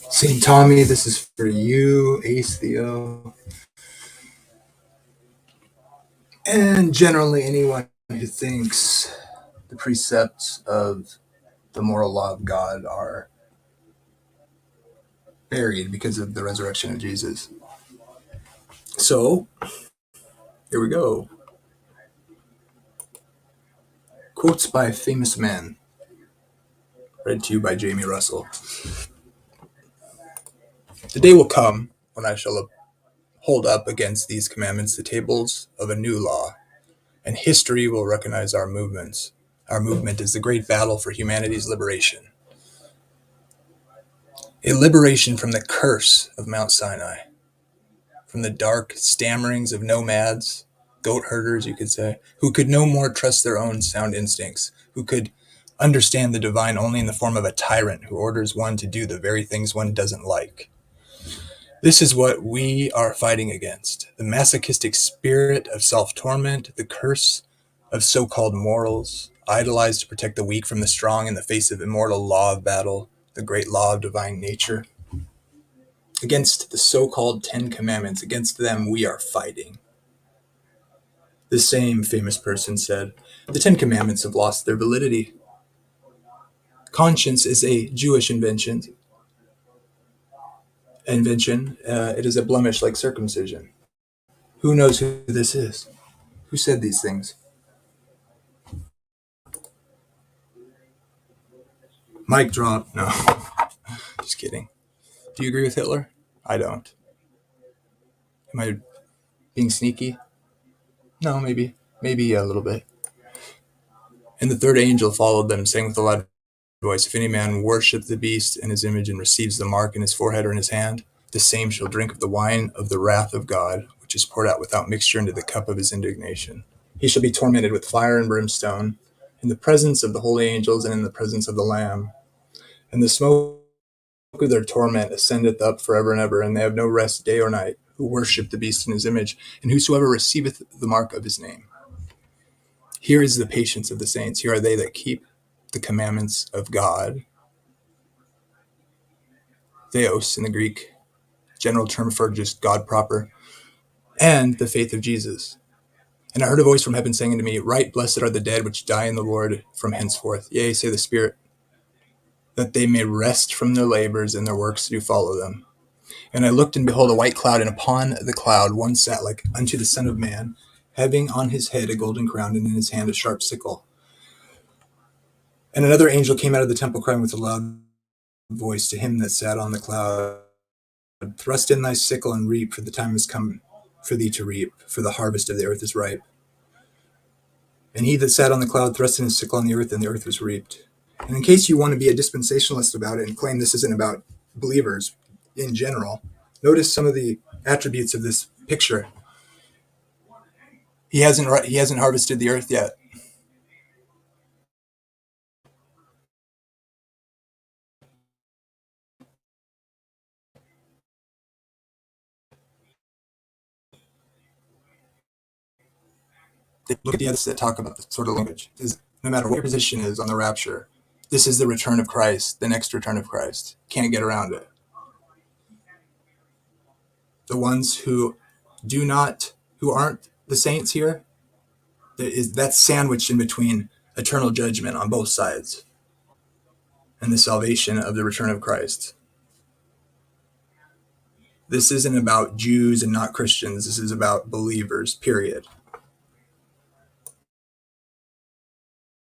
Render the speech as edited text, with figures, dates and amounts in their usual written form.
St. Tommy, this is for you, Ace Theo, and generally anyone who thinks the precepts of the moral law of God are buried because of the resurrection of Jesus. So, here we go. Quotes by famous men, read to you by Jamie Russell. The day will come when I shall hold up against these commandments the tables of a new law, and history will recognize our movements. Our movement is the great battle for humanity's liberation. A liberation from the curse of Mount Sinai, from the dark stammerings of nomads, goat herders, you could say, who could no more trust their own sound instincts, who could understand the divine only in the form of a tyrant who orders one to do the very things one doesn't like. This is what we are fighting against: the masochistic spirit of self-torment, the curse of so-called morals, idolized to protect the weak from the strong in the face of immortal law of battle, the great law of divine nature. Against the so-called 10 Commandments, against them we are fighting. The same famous person said, the 10 Commandments have lost their validity. Conscience is a Jewish invention. It is a blemish like circumcision. Who knows who this is? Who said these things? Mic drop. No, just kidding. Do you agree with Hitler? I don't. Am I being sneaky? No, maybe a little bit. And the third angel followed them, saying with a loud voice, if any man worship the beast and his image and receives the mark in his forehead or in his hand, the same shall drink of the wine of the wrath of God, which is poured out without mixture into the cup of his indignation. He shall be tormented with fire and brimstone in the presence of the holy angels and in the presence of the Lamb. And the smoke of their torment ascendeth up forever and ever, and they have no rest day or night, who worship the beast in his image, and whosoever receiveth the mark of his name. Here is the patience of the saints. Here are they that keep the commandments of God. Theos in the Greek, general term for just God proper, and the faith of Jesus. And I heard a voice from heaven saying unto me, right, blessed are the dead which die in the Lord from henceforth. Yea, say the Spirit, that they may rest from their labors and their works do follow them. And I looked, and behold, a white cloud, and upon the cloud one sat like unto the Son of Man, having on his head a golden crown, and in his hand a sharp sickle. And another angel came out of the temple, crying with a loud voice to him that sat on the cloud, thrust in thy sickle and reap, for the time is come for thee to reap, for the harvest of the earth is ripe. And he that sat on the cloud thrust in his sickle on the earth, and the earth was reaped. And in case you want to be a dispensationalist about it and claim this isn't about believers in general, notice some of the attributes of this picture. He hasn't harvested the earth yet. Look at the others that talk about the sort of language. No matter what your position is on the rapture, this is the return of Christ, the next return of Christ. Can't get around it. The ones who aren't the saints here, that's sandwiched in between eternal judgment on both sides and the salvation of the return of Christ. This isn't about Jews and not Christians. This is about believers, period.